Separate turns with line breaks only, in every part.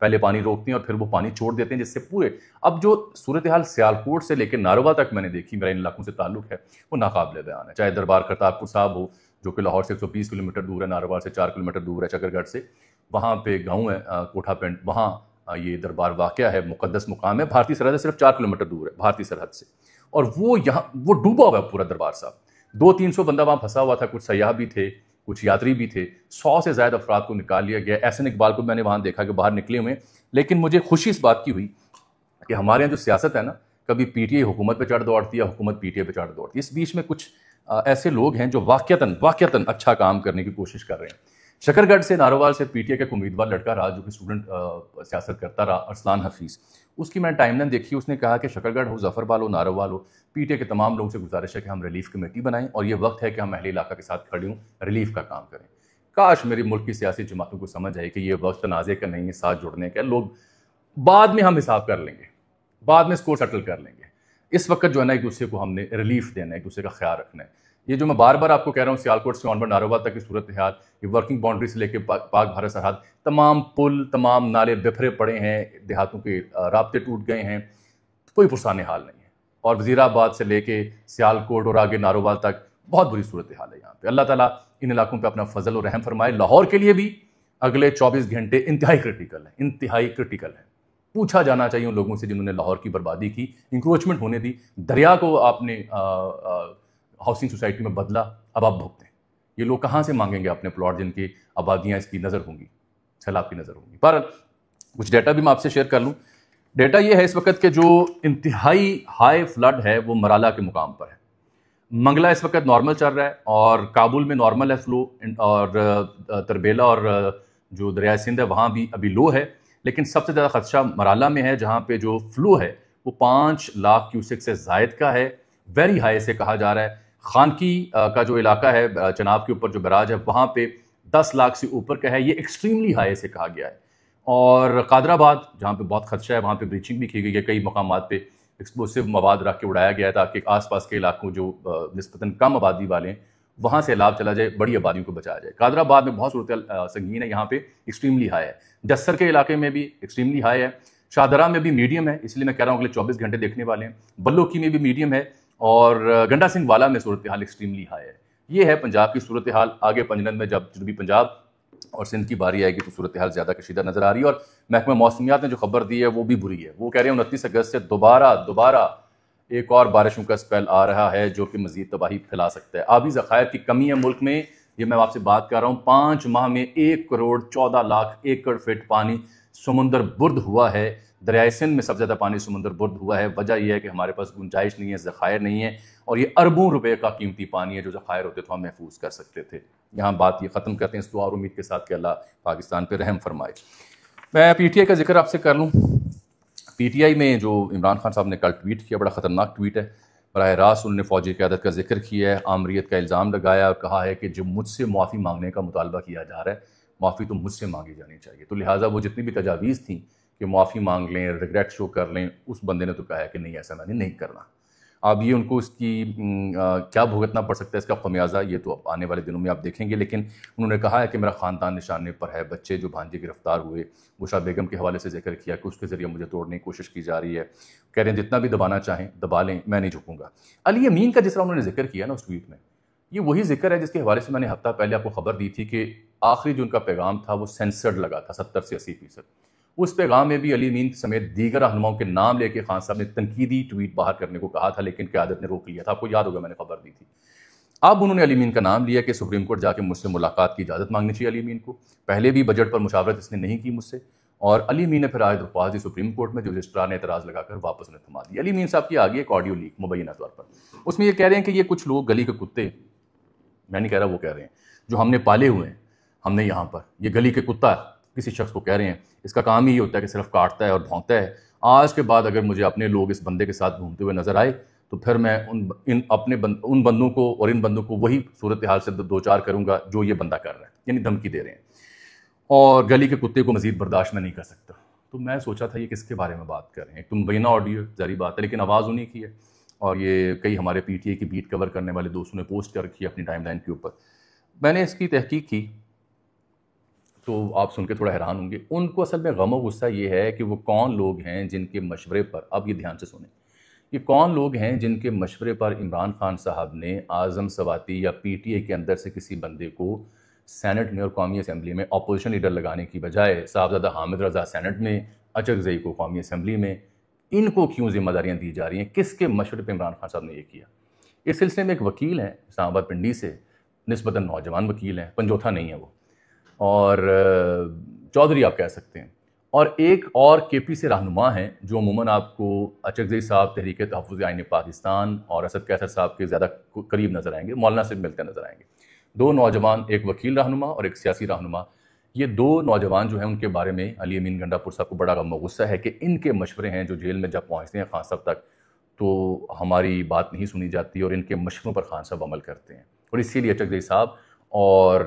پہلے پانی روکتے ہیں اور پھر وہ پانی چھوڑ دیتے ہیں، جس سے پورے اب جو صورتحال سیالکوٹ سے لے کے ناروال تک میں نے دیکھی، میرا ان علاقوں سے تعلق ہے، وہ ناقابل بیان ہے. چاہے دربار کرتارپور صاحب ہو جو کہ لاہور سے 120 کلومیٹر دور ہے، ناروال سے 4 کلومیٹر دور ہے چکر گڑھ سے، وہاں پہ گاؤں ہے کوٹھا پنڈ، وہاں یہ دربار واقع ہے، مقدس مقام ہے، بھارتی سرحد سے صرف 4 کلومیٹر دور ہے بھارتی سرحد سے، اور وہ یہاں وہ ڈوبا ہوا ہے پورا دربار صاحب. 200-300 بندہ وہاں پھنسا ہوا تھا، کچھ سیاح بھی تھے، کچھ یاتری بھی تھے، 100 سے زائد افراد کو نکال لیا گیا. احسن اقبال کو میں نے وہاں دیکھا کہ باہر نکلے ہوئے، لیکن مجھے خوشی اس بات کی ہوئی کہ ہمارے یہاں جو سیاست ہے نا، کبھی پی ٹی آئی حکومت پہ چڑھ دوڑتی ہے، حکومت پی ٹی آئی پہ چڑھ دوڑتی ہے. اس بیچ میں کچھ ایسے لوگ ہیں جو واقعتاً اچھا کام کرنے کی کوشش کر رہے ہیں. شکر گڑھ سے ناروال سے پی ٹی آئی کا ایک امیدوار لڑکا رہا جو کہ اسٹوڈنٹ سیاست کرتا رہا، ارسلان حفیظ. اس کی میں نے ٹائم لائن دیکھی، اس نے کہا کہ شکر گڑھ ہو، ظفربال ہو، ناروال ہو، پی ٹی آئی کے تمام لوگوں سے گزارش ہے کہ ہم ریلیف کمیٹی بنائیں اور یہ وقت ہے کہ ہم اہل علاقہ کے ساتھ کھڑے ہوں، ریلیف کا کام کریں. کاش میری ملک کی سیاسی جماعتوں کو سمجھ آئے کہ یہ وقت تنازع کا نہیں ہے، ساتھ جڑنے کا. لوگ بعد میں ہم حساب کر لیں گے، بعد میں اسکور سیٹل کر لیں گے. اس وقت جو ہے نا ایک دوسرے کو ہم نے ریلیف دینا ہے، ایک دوسرے کا خیال رکھنا ہے. یہ جو میں بار بار آپ کو کہہ رہا ہوں، سیالکوٹ سے آنورڈ ناروال تک کی صورتحال، یہ ورکنگ باؤنڈری سے لے کے پاک بھارت سرحد، تمام پل، تمام نالے بکھرے پڑے ہیں، دیہاتوں کے رابطے ٹوٹ گئے ہیں، کوئی پرسان حال نہیں ہے. اور وزیر آباد سے لے کے سیالکوٹ اور آگے ناروال تک بہت بری صورتحال ہے یہاں پہ. اللہ تعالیٰ ان علاقوں پہ اپنا فضل و رحم فرمائے. لاہور کے لیے بھی اگلے 24 گھنٹے انتہائی کرٹیکل ہے. پوچھا جانا چاہیے ان لوگوں سے جنہوں نے لاہور کی بربادی کی، انکروچمنٹ ہونے دی، دریا کو آپ نے ہاؤسنگ سوسائٹی میں بدلا، اب آپ بھگتیں. یہ لوگ کہاں سے مانگیں گے اپنے پلاٹ جن کی آبادیاں اس کی نظر ہوں گی، سیلاب کی نظر ہوں گی. بہرحال کچھ ڈیٹا بھی میں آپ سے شیئر کر لوں. ڈیٹا یہ ہے اس وقت کہ جو انتہائی ہائی فلڈ ہے وہ مرالا کے مقام پر ہے. منگلا اس وقت نارمل چل رہا ہے اور کابل میں نارمل ہے فلو، اور تربیلا اور جو دریائے سندھ ہے وہاں بھی ابھی لو ہے. لیکن سب سے زیادہ خدشہ مرالا میں ہے جہاں پہ جو فلو ہے وہ 5 لاکھ کیوسک سے زائد کا ہے، ویری ہائی سے کہا جا رہا ہے. خانکی کا جو علاقہ ہے چناب کے اوپر جو براج ہے وہاں پہ 10 لاکھ سے اوپر کا ہے، یہ ایکسٹریملی ہائی سے کہا گیا ہے. اور قادر آباد جہاں پہ بہت خدشہ ہے وہاں پہ بریچنگ بھی کی گئی ہے، کئی مقامات پہ ایکسپلوسیو مواد رکھ کے اڑایا گیا ہے تاکہ آس پاس کے علاقوں جو نسبتاً کم آبادی والے ہیں وہاں سے سیلاب چلا جائے، بڑی آبادیوں کو بچایا جائے. قادر آباد میں بہت صورتحال سنگین ہے، یہاں پہ ایکسٹریملی ہائی ہے. جسر کے علاقے میں بھی ایکسٹریملی ہائی ہے. شاہدرہ میں بھی میڈیم ہے، اس لیے میں کہہ رہا ہوں اگلے 24 گھنٹے دیکھنے والے ہیں. بلوکی میں بھی میڈیم ہے اور گنڈا سنگھ والا میں صورتحال ایکسٹریملی ہائی ہے. یہ ہے پنجاب کی صورتحال. آگے پنجنت میں جب جنوبی پنجاب اور سندھ کی باری آئے گی تو صورتحال زیادہ کشیدہ نظر آ رہی ہے. اور محکمہ موسمیات نے جو خبر دی ہے وہ بھی بری ہے. وہ کہہ رہے ہیں 29 اگست سے دوبارہ ایک اور بارشوں کا اسپیل آ رہا ہے جو کہ مزید تباہی پھیلا سکتا ہے. آبی ذخائر کی کمی ہے ملک میں، یہ میں آپ سے بات کر رہا ہوں. 5 ماہ میں 1 کروڑ 14 لاکھ ایکڑ فٹ پانی سمندر برد ہوا ہے. دریائے سندھ میں سب سے زیادہ پانی سمندر برد ہوا ہے. وجہ یہ ہے کہ ہمارے پاس گنجائش نہیں ہے، ذخائر نہیں ہے، اور یہ اربوں روپے کا قیمتی پانی ہے. جو ذخائر ہوتے تو ہم محفوظ کر سکتے تھے. یہاں بات یہ ختم کرتے ہیں اس دعا اور امید کے ساتھ کہ اللہ پاکستان پہ رحم فرمائے. میں پی ٹی آئی کا ذکر آپ سے کر لوں. پی ٹی آئی میں جو عمران خان صاحب نے کل ٹویٹ کیا، بڑا خطرناک ٹویٹ ہے. براہ راست انہوں نے فوجی قیادت کا ذکر کیا ہے، آمریت کا الزام لگایا اور کہا ہے کہ جب مجھ سے معافی مانگنے کا مطالبہ کیا جا رہا ہے، معافی تو مجھ سے مانگی جانی چاہیے. تو لہٰذا وہ جتنی بھی تجاویز تھیں کہ معافی مانگ لیں، ریگریٹ شو کر لیں، اس بندے نے تو کہا ہے کہ نہیں، ایسا میں نے نہیں کرنا. اب یہ ان کو اس کی کیا بھگتنا پڑ سکتا ہے اس کا خمیازہ، یہ تو آنے والے دنوں میں آپ دیکھیں گے. لیکن انہوں نے کہا ہے کہ میرا خاندان نشانے پر ہے. بچے جو بھانجے گرفتار ہوئے، گوشہ بیگم کے حوالے سے ذکر کیا کہ اس کے ذریعے مجھے توڑنے کی کوشش کی جا رہی ہے. کہہ رہے ہیں جتنا بھی دبانا چاہیں دبا لیں، میں نہیں جھکوں گا. علی امین کا جس طرح انہوں نے ذکر کیا نا اس ٹویٹ میں، یہ وہی ذکر ہے جس کے حوالے سے میں نے ہفتہ پہلے آپ کو خبر دی تھی کہ آخری جو ان کا پیغام تھا وہ سینسرڈ لگا تھا 70 سے 80%. اس پیغام میں بھی علی امین سمیت دیگر رہنماؤں کے نام لے کے خان صاحب نے تنقیدی ٹویٹ باہر کرنے کو کہا تھا، لیکن قیادت نے روک لیا تھا. آپ کو یاد ہوگا میں نے خبر دی تھی. اب انہوں نے علی امین کا نام لیا کہ سپریم کورٹ جا کے مجھ سے ملاقات کی اجازت مانگنی چاہیے علی امین کو. پہلے بھی بجٹ پر مشاورت اس نے نہیں کی مجھ سے، اور علی امین نے پھر آج درخواست دی سپریم کورٹ میں، جو رجسٹرار نے اعتراض لگا کر واپس انہیں تھما دی. علی امین صاحب کی آگے ایک آڈیو لیک مبینہ طور پر، اس میں یہ کہہ رہے ہیں کہ یہ کچھ لوگ گلی کے کتے، میں نہیں کہہ رہا، وہ کہہ رہے ہیں جو ہم نے پالے ہوئے ہیں، ہم نے یہاں پر یہ گلی کے کتا کسی شخص کو کہہ رہے ہیں، اس کا کام ہی ہوتا ہے کہ صرف کاٹتا ہے اور بھونکتا ہے. آج کے بعد اگر مجھے اپنے لوگ اس بندے کے ساتھ گھومتے ہوئے نظر آئے تو پھر میں ان بندوں کو اور ان بندوں کو وہی صورتحال سے دوچار کروں گا جو یہ بندہ کر رہا ہے، یعنی دھمکی دے رہے ہیں. اور گلی کے کتے کو مزید برداشت میں نہیں کر سکتا. تو میں سوچا تھا یہ کس کے بارے میں بات کر رہے ہیں. تم مبینہ آڈیو ظاہری بات ہے، لیکن آواز انہیں کی ہے، اور یہ کئی ہمارے پی ٹی آئی کی بیٹ کور کرنے والے دوستوں نے پوسٹ کر رکھی ہے اپنی ٹائم لائن کے اوپر. میں نے اس کی تحقیق کی. تو آپ سن کے تھوڑا حیران ہوں گے. ان کو اصل میں غم و غصہ یہ ہے کہ وہ کون لوگ ہیں جن کے مشورے پر، اب یہ دھیان سے سنیں، یہ کون لوگ ہیں جن کے مشورے پر عمران خان صاحب نے اعظم سواتی یا پی ٹی اے کے اندر سے کسی بندے کو سینٹ میں اور قومی اسمبلی میں اپوزیشن لیڈر لگانے کی بجائے صاحبزادہ حامد رضا سینٹ میں، اچکزئی کو قومی اسمبلی میں، ان کو کیوں ذمہ داریاں دی جا رہی ہیں؟ کس کے مشورے پہ عمران خان صاحب نے یہ کیا؟ اس سلسلے میں ایک وکیل ہیں اسلام آباد پنڈی سے، نسبتاً نوجوان وکیل ہیں، پنجوتھا نہیں ہے وہ، اور چودھری آپ کہہ سکتے ہیں، اور ایک اور کے پی سے رہنما ہیں جو عموماً آپ کو اچکزئی صاحب تحریک تحفظ آئین پاکستان اور اسد کیسر صاحب کے زیادہ قریب نظر آئیں گے، مولانا سے ملتے نظر آئیں گے. دو نوجوان، ایک وکیل رہنما اور ایک سیاسی رہنما، یہ دو نوجوان جو ہیں ان کے بارے میں علی امین گنڈا پور صاحب کو بڑا غم و غصہ ہے کہ ان کے مشورے ہیں جو جیل میں جب پہنچتے ہیں خان صاحب تک تو ہماری بات نہیں سنی جاتی اور ان کے مشوروں پر خان صاحب عمل کرتے ہیں، اور اسی لیے اچکزئی صاحب اور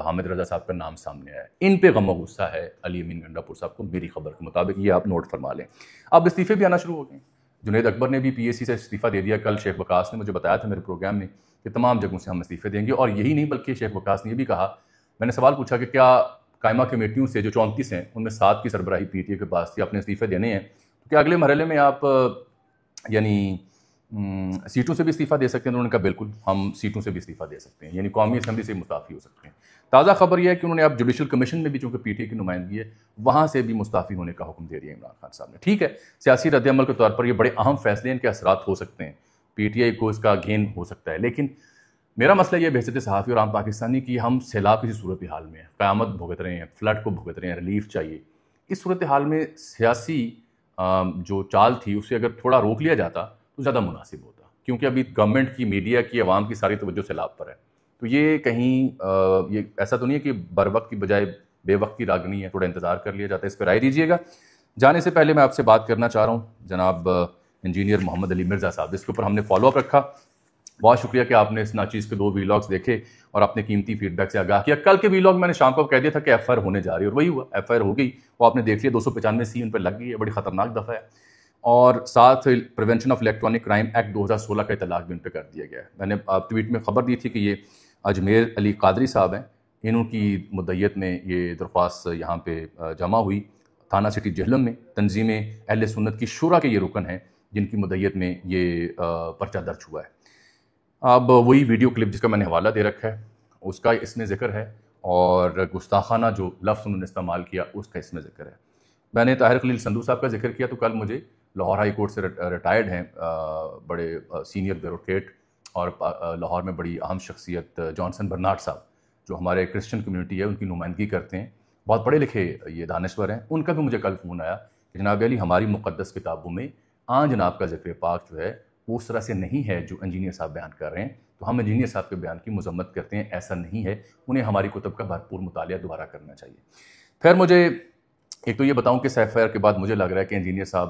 حامد رضا صاحب کا نام سامنے آیا ہے. ان پہ غم و غصہ ہے علی امین گنڈا پور صاحب کو، میری خبر کے مطابق، یہ آپ نوٹ فرما لیں. اب استعفے بھی آنا شروع ہو گئے ہیں. جنید اکبر نے بھی پی ایس سی سے استعفیٰ دے دیا. کل شیخ وقاص نے مجھے بتایا تھا میرے پروگرام میں کہ تمام جگہوں سے ہم استعفے دیں گے، اور یہی نہیں بلکہ شیخ وقاص نے یہ بھی کہا، میں نے سوال پوچھا کہ کیا قائمہ کمیٹیوں سے جو 34 ہیں ان میں 7 کی سربراہی پی ٹی اے کے پاس تھی، اپنے استعفے دینے ہیں، تو کیا اگلے مرحلے میں آپ یعنی سیٹوں سے بھی استعفیٰ دے سکتے ہیں؟ انہوں نے کہا بالکل ہم سیٹوں سے بھی استعفیٰ دے سکتے ہیں، یعنی قومی اسمبلی سے مستعفی ہو سکتے ہیں. تازہ خبر یہ ہے کہ انہوں نے اب جوڈیشل کمیشن میں بھی، چونکہ پی ٹی اے کی نمائندگی ہے، وہاں سے بھی مستعفی ہونے کا حکم دے دیا عمران خان صاحب نے. ٹھیک ہے، سیاسی رد عمل کے طور پر یہ بڑے اہم فیصلے ہیں، ان کے اثرات ہو سکتے ہیں، پی ٹی آئی کو اس کا گین ہو سکتا ہے، لیکن میرا مسئلہ یہ بحثیت صحافی اور عام پاکستانی کی ہم سیلاب کسی صورتحال میں ہیں، قیامت بھگت رہے ہیں، فلڈ کو بھگت رہے ہیں، ریلیف چاہیے. اس صورتحال میں سیاسی جو چال تھی اسے اگر تھوڑا روک لیا جاتا تو زیادہ مناسب ہوتا، کیونکہ ابھی گورنمنٹ کی، میڈیا کی، عوام کی ساری توجہ سیلاب پر ہے. تو یہ کہیں یہ ایسا تو نہیں ہے کہ بر وقت کی بجائے بے وقت کی راگنی ہے، تھوڑا انتظار کر لیا جاتا ہے. اس پہ رائے دیجیے گا. جانے سے پہلے میں آپ سے بات کرنا چاہ رہا ہوں جناب انجینئر محمد علی مرزا صاحب، جس کے اوپر ہم نے فالو اپ رکھا. بہت شکریہ کہ آپ نے اس ناچیز کے 2 ویلاگز دیکھے اور اپنے قیمتی فیڈ بیک سے آگاہ کیا. کل کے ویلاگ میں نے شام کو کہہ دیا تھا کہ ایف آئی آر ہونے جا رہی ہے، اور وہی ہوا، ایف آئی آر ہو گئی. وہ آپ نے دیکھ لیا، 295 ان پہ لگ گئی ہے، بڑی خطرناک دفعہ ہے. اور ساتھ prevention of electronic crime act 2016 کا اطلاق بھی ان پہ کر دیا گیا ہے. میں نے ٹویٹ میں خبر دی تھی کہ یہ اجمیر علی قادری صاحب ہیں، انہوں کی مدعیت میں یہ درخواست یہاں پہ جمع ہوئی تھانہ سٹی جہلم میں. تنظیم اہل سنت کی شورا کے یہ رکن ہیں جن کی مدعیت میں یہ پرچہ درج ہوا ہے. اب وہی ویڈیو کلپ جس کا میں نے حوالہ دے رکھا ہے اس کا اس میں ذکر ہے، اور گستاخانہ جو لفظ انہوں نے استعمال کیا اس کا اس میں ذکر ہے. میں نے طاہر خلیل سندھو صاحب کا ذکر کیا تو کل مجھے لاہور ہائی کورٹ سے ریٹائرڈ ہیں بڑے سینئر بیوروکریٹ اور لاہور میں بڑی اہم شخصیت جانسن برنارڈ صاحب، جو ہمارے کرسچن کمیونٹی ہے ان کی نمائندگی کرتے ہیں، بہت پڑھے لکھے یہ دانشور ہیں. ان کا بھی مجھے کل فون آیا کہ جناب علی ہماری مقدس کتابوں میں جناب کا ذکر پاک جو ہے وہ اس طرح سے نہیں ہے جو انجینئر صاحب بیان کر رہے ہیں، تو ہم انجینئر صاحب کے بیان کی مذمت کرتے ہیں، ایسا نہیں ہے، انہیں ہماری کتب کا بھرپور مطالعہ دوبارہ کرنا چاہیے. پھر مجھے ایک تو یہ بتاؤں کہ ایف آئی آر کے بعد مجھے لگ رہا ہے کہ انجینئر صاحب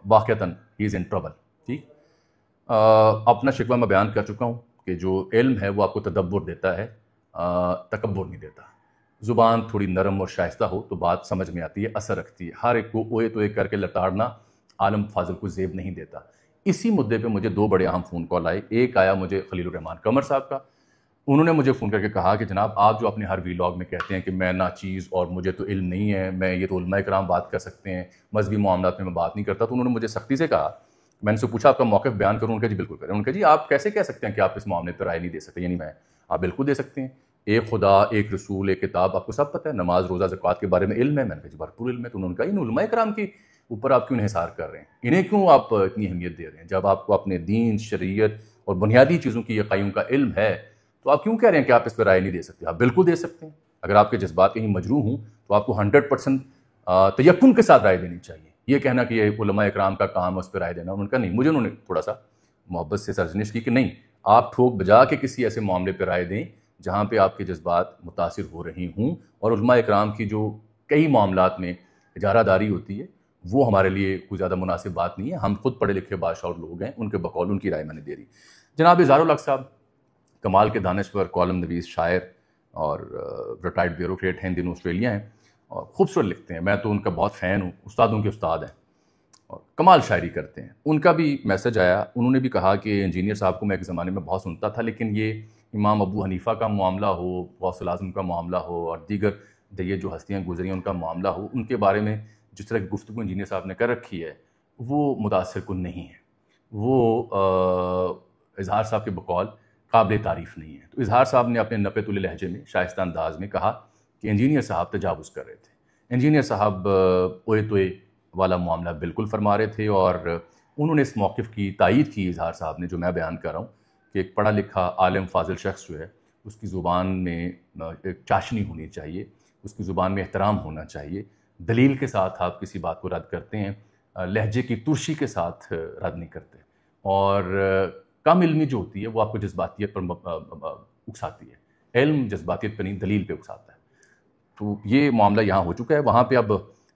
واقعتاً ہی از ان ٹربل. ٹھیک، اپنا شکوہ میں بیان کر چکا ہوں کہ جو علم ہے وہ آپ کو تدبر دیتا ہے، تکبر نہیں دیتا. زبان تھوڑی نرم اور شائستہ ہو تو بات سمجھ میں آتی ہے، اثر رکھتی ہے. ہر ایک کو اوئے تو ایک کر کے لتاڑنا عالم فاضل کو زیب نہیں دیتا. اسی مدعے پہ مجھے 2 بڑے اہم فون کال آئے. ایک آیا مجھے خلیل الرحمان قمر صاحب کا، انہوں نے مجھے فون کر کے کہا کہ جناب آپ جو اپنے ہر ویلاگ میں کہتے ہیں کہ میں ناچیز اور مجھے تو علم نہیں ہے، میں یہ تو علماء کرام بات کر سکتے ہیں، مذہبی معاملات میں بات نہیں کرتا، تو انہوں نے مجھے سختی سے کہا. میں نے سے پوچھا آپ کا موقف بیان کروں؟ ان کا جی بالکل کریں. ان کا جی آپ کیسے کہہ سکتے ہیں کہ آپ اس معاملے پر رائے نہیں دے سکتے؟ یعنی میں آپ بالکل دے سکتے ہیں، ایک خدا، ایک رسول، ایک کتاب، آپ کو سب پتہ ہے، نماز روزہ زکوٰۃ کے بارے میں علم ہے. میں نے کہا جی بھرپور علم ہے. تو انہوں نے کہا ان علماء کرام کی اوپر آپ کیوں انحصار کر رہے ہیں، انہیں کیوں آپ اتنی اہمیت دے رہے ہیں؟ جب آپ کو اپنے دین، شریعت اور بنیادی چیزوں کی یقینوں کا علم ہے تو آپ کیوں کہہ رہے ہیں کہ آپ اس پہ رائے نہیں دے سکتے؟ آپ بالکل دے سکتے ہیں. اگر آپ کے جذبات کہیں مجروح ہوں تو آپ کو 100% تیقن کے ساتھ رائے دینی چاہیے. یہ کہنا کہ یہ علماء اکرام کا کام ہے اس پہ رائے دینا، انہوں نے کہا نہیں. مجھے انہوں نے تھوڑا سا محبت سے سرزنش کی کہ نہیں، آپ ٹھوک بجا کے کسی ایسے معاملے پہ رائے دیں جہاں پہ آپ کے جذبات متاثر ہو رہی ہوں، اور علماء اکرام کی جو کئی معاملات میں اجارہ داری ہوتی ہے وہ ہمارے لیے کوئی زیادہ مناسب بات نہیں ہے. ہم خود پڑھے لکھے بادشاہ اور لوگ ہیں، ان کے بقول ان کی رائے میں نے دے دی. جناب اظہار الحق صاحب کمال کے دانشور، کالم نویس، شاعر اور ریٹائرڈ بیوروکریٹ ہیں، ان دنوں آسٹریلیا ہیں، اور خوبصورت لکھتے ہیں. میں تو ان کا بہت فین ہوں، استادوں کے استاد ہیں اور کمال شاعری کرتے ہیں. ان کا بھی میسج آیا، انہوں نے بھی کہا کہ انجینئر صاحب کو میں ایک زمانے میں بہت سنتا تھا، لیکن یہ امام ابو حنیفہ کا معاملہ ہو، غوث الاعظم کا معاملہ ہو اور دیگر یہ جو ہستیاں گزری ہیں ان کا معاملہ ہو، ان کے بارے میں جس طرح کی گفتگو انجینئر صاحب نے کر رکھی ہے وہ متاثر کن نہیں ہے، وہ اظہار صاحب کے بقول قابل تعریف نہیں ہے۔ تو اظہار صاحب نے اپنے نپے تلے لہجے میں شائستہ انداز میں کہا کہ انجینئر صاحب تجاوز کر رہے تھے، انجینئر صاحب اوئے توئے والا معاملہ بالکل فرما رہے تھے، اور انہوں نے اس موقف کی تائید کی اظہار صاحب نے، جو میں بیان کر رہا ہوں کہ ایک پڑھا لکھا عالم فاضل شخص جو ہے اس کی زبان میں ایک چاشنی ہونی چاہیے، اس کی زبان میں احترام ہونا چاہیے، دلیل کے ساتھ آپ کسی بات کو رد کرتے ہیں، لہجے کی ترشی کے ساتھ رد نہیں کرتے، اور کم علمی جو ہوتی ہے وہ آپ کو جذباتیت پر اکساتی ہے، علم جذباتیت پہ نہیں دلیل پہ اکساتا ہے۔ تو یہ معاملہ یہاں ہو چکا ہے، وہاں پہ اب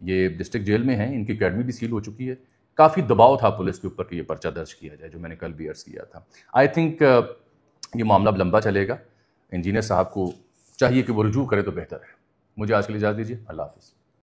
یہ ڈسٹرکٹ جیل میں ہیں، ان کی اکیڈمی بھی سیل ہو چکی ہے، کافی دباؤ تھا پولیس کے اوپر کہ یہ پرچہ درج کیا جائے، جو میں نے کل بھی عرض کیا تھا۔ آئی تھنک یہ معاملہ اب لمبا چلے گا، انجینئر صاحب کو چاہیے کہ وہ رجوع کرے تو بہتر ہے۔ مجھے آج کے لیے اجازت دیجیے، اللہ حافظ۔